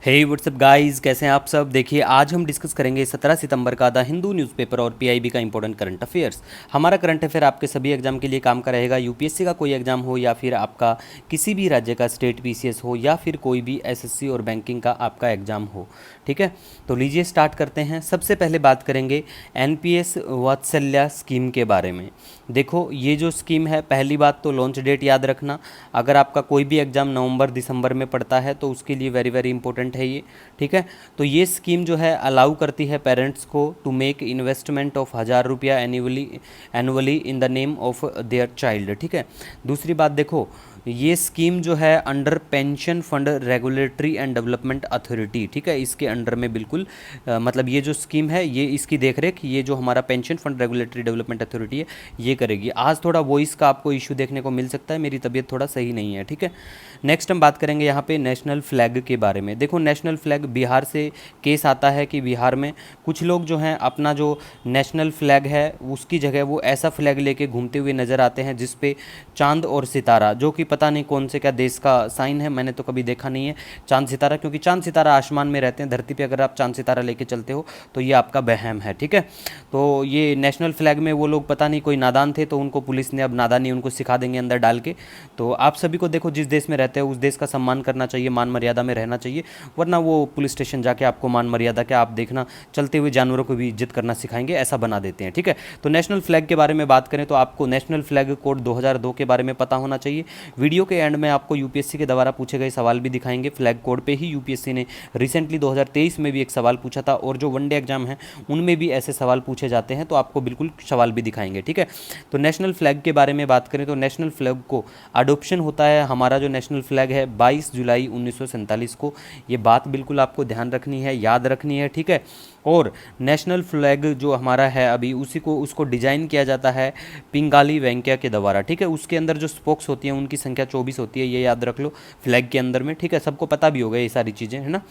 हे WhatsApp guys, कैसे हैं आप सब। देखिए, आज हम डिस्कस करेंगे 17 सितंबर का द हिंदू न्यूज़पेपर और पीआईबी का इंपॉर्टेंट करंट अफेयर्स। हमारा करंट अफेयर आपके सभी एग्जाम के लिए काम का रहेगा। यूपीएससी का कोई एग्जाम हो या फिर आपका किसी भी राज्य का स्टेट पीसीएस हो या फिर कोई भी एसएससी और बैंकिंग का आपका एग्जाम हो। ठीक है, तो लीजिए स्टार्ट करते हैं। सबसे पहले बात करेंगे एनपीएस वात्सल्य स्कीम के बारे में। देखो, ये जो स्कीम है, पहली बात तो लॉन्च डेट याद रखना। अगर आपका कोई भी एग्जाम नवंबर दिसंबर में पड़ता है तो उसके लिए वेरी वेरी इंपॉर्टेंट है ये। ठीक है, तो ये स्कीम जो है अलाउ करती है पेरेंट्स को टू मेक इन्वेस्टमेंट ऑफ 1000 रुपया annually in the name of their child. ठीक है, दूसरी बात देखो, ये स्कीम जो है under pension fund regulatory and development authority. ठीक है, इसके अंडर में बिल्कुल मतलब ये जो स्कीम है, ये इसकी देखरेख ये जो हमारा pension fund regulatory development authority है ये करेगी। आज थोड़ा वॉइस का आपको इशू देखने को मिल सकता है, मेरी तबीयत थोड़ा सही नहीं है। ठीक है, नेक्स्ट हम बात करेंगे यहाँ पे नेशनल फ्लैग के बारे में। देखो, नेशनल फ्लैग बिहार से केस आता है कि बिहार में कुछ लोग जो हैं अपना जो नेशनल फ्लैग है उसकी जगह वो ऐसा फ्लैग लेके घूमते हुए नज़र आते हैं जिस पे चांद और सितारा, जो कि पता नहीं कौन से क्या देश का साइन है, मैंने तो कभी देखा नहीं है चांद सितारा, क्योंकि चांद सितारा आसमान में रहते हैं। धरती पे अगर आप चांद सितारा लेके चलते हो तो ये आपका वहम है। ठीक है, तो ये नेशनल फ्लैग में वो लोग पता नहीं कोई नादान थे तो उनको पुलिस ने अब नादानी उनको सिखा देंगे अंदर डाल के। तो आप सभी को देखो, जिस देश में रहते हैं उस देश का सम्मान करना चाहिए, मान मर्यादा में रहना चाहिए, वरना वो पुलिस स्टेशन जाके आपको मान मर्यादा क्या, आप देखना चलते हुए जानवरों को भी इज्जत करना सिखाएंगे, ऐसा बना देते हैं। ठीक है, तो नेशनल फ्लैग के बारे में बात करें तो आपको नेशनल फ्लैग कोड 2002 के बारे में पता होना चाहिए। वीडियो के एंड में आपको यूपीएससी के द्वारा पूछे गए सवाल भी दिखाएंगे। फ्लैग कोड पे ही यूपीएससी ने रिसेंटली 2023 में भी एक सवाल पूछा था, और जो वनडे एग्जाम है उनमें भी ऐसे सवाल पूछे जाते हैं, तो आपको बिल्कुल सवाल भी दिखाएंगे। ठीक है, तो नेशनल फ्लैग के बारे में बात करें तो नेशनल फ्लैग को अडोप्शन होता है, हमारा जो नेशनल फ्लैग है 22 जुलाई 1947 को। ये बात बिल्कुल आपको ध्यान रखनी है, याद रखनी है। ठीक है, और नेशनल फ्लैग जो हमारा है अभी उसको डिज़ाइन किया जाता है पिंगाली वेंकैया के द्वारा। ठीक है, उसके अंदर जो स्पोक्स होती हैं उनकी संख्या 24 होती है, ये याद रख लो फ्लैग के अंदर में। ठीक है, सबको पता भी होगा ये सारी चीज़ें, है ना।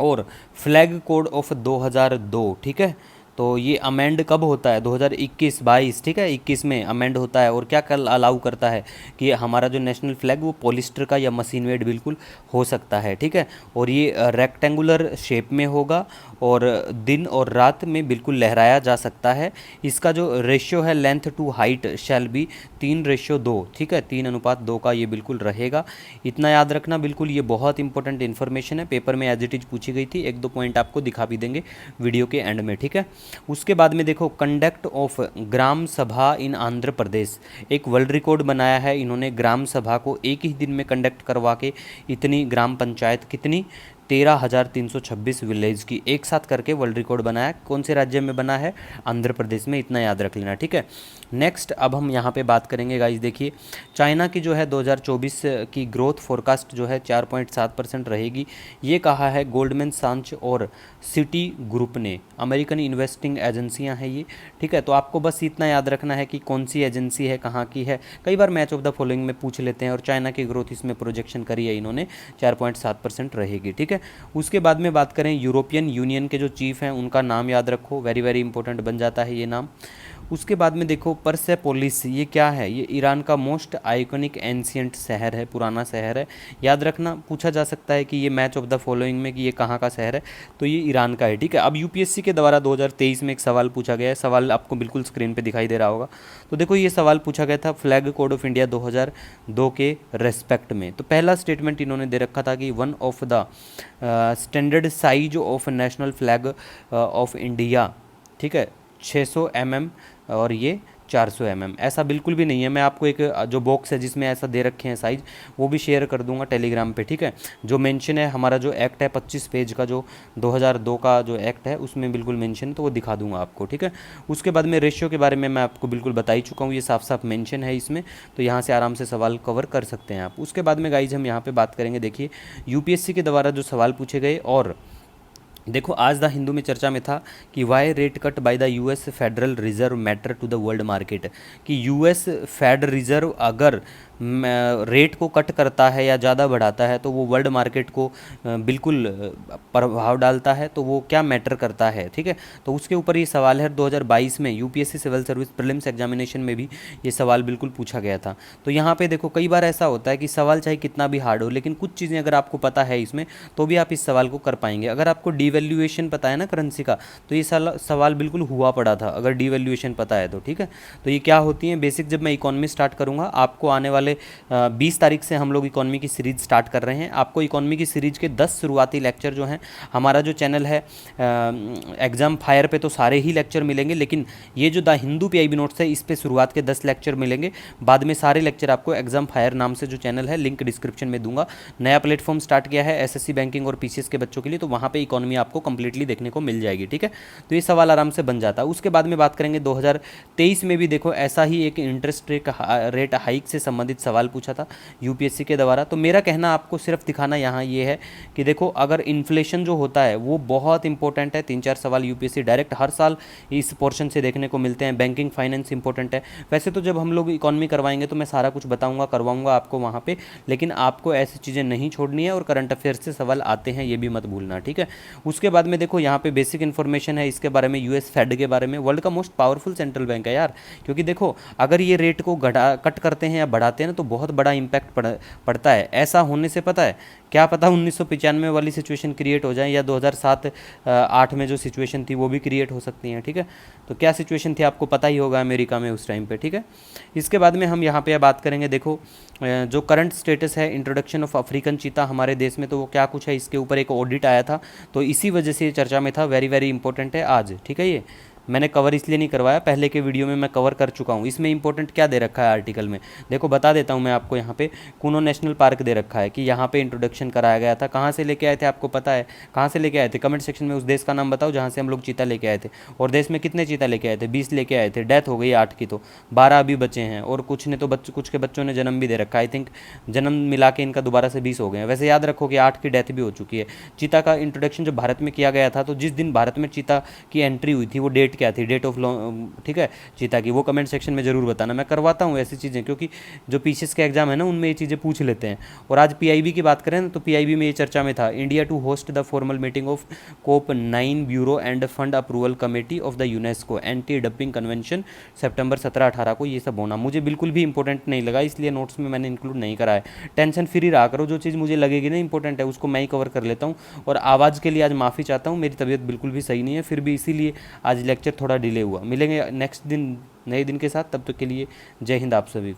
और फ्लैग कोड ऑफ 2002, ठीक है, तो ये अमेंड कब होता है, 2021-22। ठीक है, 21 में अमेंड होता है, और क्या कल अलाउ करता है कि हमारा जो नेशनल फ्लैग वो पॉलिस्टर का या मशीन मेड बिल्कुल हो सकता है। ठीक है, और ये रेक्टेंगुलर शेप में होगा और दिन और रात में बिल्कुल लहराया जा सकता है। इसका जो रेशियो है length to height shall be 3:2। ठीक है, 3:2 का ये बिल्कुल रहेगा। इतना याद रखना, बिल्कुल ये बहुत इंपॉर्टेंट इन्फॉर्मेशन है, पेपर में एज इट इज पूछी गई थी। एक दो पॉइंट आपको दिखा भी देंगे वीडियो के एंड में। ठीक है, उसके बाद में देखो, कंडक्ट ऑफ ग्राम सभा इन आंध्र प्रदेश। एक वर्ल्ड रिकॉर्ड बनाया है इन्होंने, ग्राम सभा को एक ही दिन में कंडक्ट करवा के इतनी ग्राम पंचायत, कितनी 13,326 विलेज की एक साथ करके वर्ल्ड रिकॉर्ड बनाया। कौन से राज्य में बना है, आंध्र प्रदेश में, इतना याद रख लेना। ठीक है, नेक्स्ट अब हम यहाँ पे बात करेंगे गाइस। देखिए, चाइना की जो है 2024 की ग्रोथ फोरकास्ट जो है 4.7% रहेगी, ये कहा है गोल्डमैन सांच और सिटी ग्रुप ने। अमेरिकन इन्वेस्टिंग एजेंसियाँ हैं ये। ठीक है, तो आपको बस इतना याद रखना है कि कौन सी एजेंसी है, कहाँ की है। कई बार मैच ऑफ द फॉलोइंग में पूछ लेते हैं, और चाइना की ग्रोथ इसमें प्रोजेक्शन करी है इन्होंने, 4.7% रहेगी। ठीक है, उसके बाद में बात करें यूरोपियन यूनियन के जो चीफ हैं उनका नाम याद रखो, वेरी वेरी इंपॉर्टेंट बन जाता है ये नाम। उसके बाद में देखो, परसेपोलिस, ये क्या है, ये ईरान का मोस्ट आइकॉनिक एंशियंट शहर है, पुराना शहर है, याद रखना। पूछा जा सकता है कि ये मैच ऑफ द फॉलोइंग में कि ये कहाँ का शहर है, तो ये ईरान का है। ठीक है, अब यूपीएससी के द्वारा 2023 में एक सवाल पूछा गया है, सवाल आपको बिल्कुल स्क्रीन पे दिखाई दे रहा होगा। तो देखो, ये सवाल पूछा गया था फ्लैग कोड ऑफ इंडिया 2002 के रेस्पेक्ट में। तो पहला स्टेटमेंट इन्होंने दे रखा था कि one of the standard size of national flag of India, ठीक है, 600 mm और ये 400 mm। ऐसा बिल्कुल भी नहीं है, मैं आपको एक जो बॉक्स है जिसमें ऐसा दे रखे हैं साइज़, वो भी शेयर कर दूंगा टेलीग्राम पे। ठीक है, जो मेंशन है हमारा जो एक्ट है 25 पेज का, जो 2002 का जो एक्ट है उसमें बिल्कुल मेंशन है, तो वो दिखा दूंगा आपको। ठीक है, उसके बाद में रेशियो के बारे में मैं आपको बिल्कुल बता ही चुका हूँ, ये साफ साफ मेंशन है इसमें, तो यहाँ से आराम से सवाल कवर कर सकते हैं आप। उसके बाद में गाइज हम यहाँ पर बात करेंगे, देखिए यूपीएससी के द्वारा जो सवाल पूछे गए। और देखो, आज द हिंदू में चर्चा में था कि why rate cut by the US federal reserve matter to the world market, कि यूएस फेड रिजर्व अगर रेट को कट करता है या ज़्यादा बढ़ाता है तो वो वर्ल्ड मार्केट को बिल्कुल प्रभाव डालता है, तो वो क्या मैटर करता है, ठीक है। तो उसके ऊपर ये सवाल है, 2022 में UPSC civil service prelims examination में भी ये सवाल बिल्कुल पूछा गया था। तो यहाँ पे देखो कई बार ऐसा होता है कि सवाल चाहे कितना भी हार्ड हो, लेकिन कुछ चीज़ें अगर आपको पता है इसमें तो भी आप इस सवाल को कर पाएंगे। अगर आपको डीवैल्यूएशन पता है ना करेंसी का, तो ये सवाल बिल्कुल हुआ पड़ा था अगर डीवैल्यूएशन पता है तो, ठीक है। तो ये क्या होती है बेसिक, जब मैं इकोनॉमी स्टार्ट करूँगा आपको आने वाले 20 तारीख से हम लोग इकोनॉमी की सीरीज स्टार्ट कर रहे हैं। आपको इकोनॉमी की सीरीज के 10 शुरुआती लेक्चर जो हैं, हमारा जो चैनल है एग्जाम फायर पे तो सारे ही लेक्चर मिलेंगे, लेकिन ये जो द हिंदू पीआईबी नोट्स है इस पे शुरुआत के 10 लेक्चर मिलेंगे। बाद में सारे लेक्चर आपको एग्जाम फायर नाम से जो चैनल है, लिंक डिस्क्रिप्शन में दूंगा। नया प्लेटफॉर्म स्टार्ट किया है एसएससी बैंकिंग और पीसीएस के बच्चों के लिए, तो वहाँ पे इकोनॉमी आपको कंप्लीटली देखने को मिल जाएगी, ठीक है। तो ये सवाल आराम से बन जाता है। उसके बाद में बात करेंगे 2023 में भी देखो ऐसा ही एक इंटरेस्ट रेट हाइक से संबंधित सवाल पूछा था यूपीएससी के द्वारा। तो मेरा कहना आपको सिर्फ दिखाना यहाँ ये है कि देखो अगर इन्फ्लेशन जो होता है वो बहुत इंपॉर्टेंट है। 3-4 सवाल यूपीएससी डायरेक्ट हर साल इस पोर्शन से देखने को मिलते हैं। बैंकिंग फाइनेंस इंपॉर्टेंट है। वैसे तो जब हम लोग इकोनॉमी करवाएंगे तो मैं सारा कुछ बताऊंगा, करवाऊंगा आपको वहाँ पे, लेकिन आपको ऐसी चीज़ें नहीं छोड़नी है और करंट अफेयर्स से सवाल आते हैं ये भी मत भूलना, ठीक है। उसके बाद में देखो यहाँ पे बेसिक इन्फॉर्मेशन है इसके बारे में, यूएस फेड के बारे में। वर्ल्ड का मोस्ट पावरफुल सेंट्रल बैंक है यार, क्योंकि देखो अगर ये रेट को कट करते हैं या बढ़ाते हैं ना तो बहुत बड़ा इम्पैक्ट पड़ता है। ऐसा होने से पता है क्या पता 1995 वाली सिचुएशन क्रिएट हो जाए या 2007-8 में जो सिचुएशन थी वो भी क्रिएट हो सकती हैं, ठीक है। तो क्या सिचुएशन थी आपको पता ही होगा अमेरिका में उस टाइम पे, ठीक है। इसके बाद में हम यहाँ पे बात करेंगे देखो जो करंट स्टेटस है इंट्रोडक्शन ऑफ अफ्रीकन चीता हमारे देश में, तो वो क्या कुछ है इसके ऊपर एक ऑडिट आया था, तो इसी वजह से ये चर्चा में था। वेरी वेरी इंपॉर्टेंट है आज, ठीक है। ये मैंने कवर इसलिए नहीं करवाया, पहले के वीडियो में मैं कवर कर चुका हूँ। इसमें इंपॉर्टेंट क्या दे रखा है आर्टिकल में, देखो बता देता हूँ मैं आपको। यहाँ पे कूनो नेशनल पार्क दे रखा है कि यहाँ पे इंट्रोडक्शन कराया गया था। कहाँ से लेके आए थे आपको पता है, कहाँ से लेके आए थे? कमेंट सेक्शन में उस देश का नाम बताओ जहाँ से हम लोग चीता लेके आए थे। और देश में कितने चीता लेके आए थे? 20 लेके आए थे। डेथ हो गई 8 की, तो 12 अभी बचे हैं, और कुछ ने तो कुछ के बच्चों ने जन्म भी दे रखा है। आई थिंक जन्म मिला के इनका दोबारा से 20 हो गए हैं। वैसे याद रखो कि 8 की डेथ भी हो चुकी है। चीता का इंट्रोडक्शन जब भारत में किया गया था तो जिस दिन भारत में चीता की एंट्री हुई थी वो डेट क्या थी, डेट ऑफ ठीक है चीता की, वो कमेंट सेक्शन में जरूर बताना। मैं करवाता हूँ ऐसी चीज़ें, क्योंकि जो पीसीएस के एग्जाम है ना उनमें ये चीज़ें पूछ लेते हैं। और आज पीआईबी की बात करें ना तो पीआईबी में ये चर्चा में था, India to host the formal meeting of COP9 bureau and fund approval committee of the UNESCO anti dumping convention सितंबर 17-18 को। ये सब होना मुझे बिल्कुल भी इंपॉर्टेंट नहीं लगा, इसलिए नोट्स में मैंने इंक्लूड नहीं करा है। टेंशन फ्री रहा करो, जो चीज़ मुझे लगेगी ना इंपॉर्टेंट है उसको मैं ही कवर कर लेता हूँ। और आवाज़ के लिए आज माफ़ी चाहता हूँ, मेरी तबीयत बिल्कुल भी सही नहीं है, फिर भी इसीलिए आज लेक्चर थोड़ा डिले हुआ। मिलेंगे नेक्स्ट दिन नए दिन के साथ, तब तक के लिए जय हिंद आप सभी को।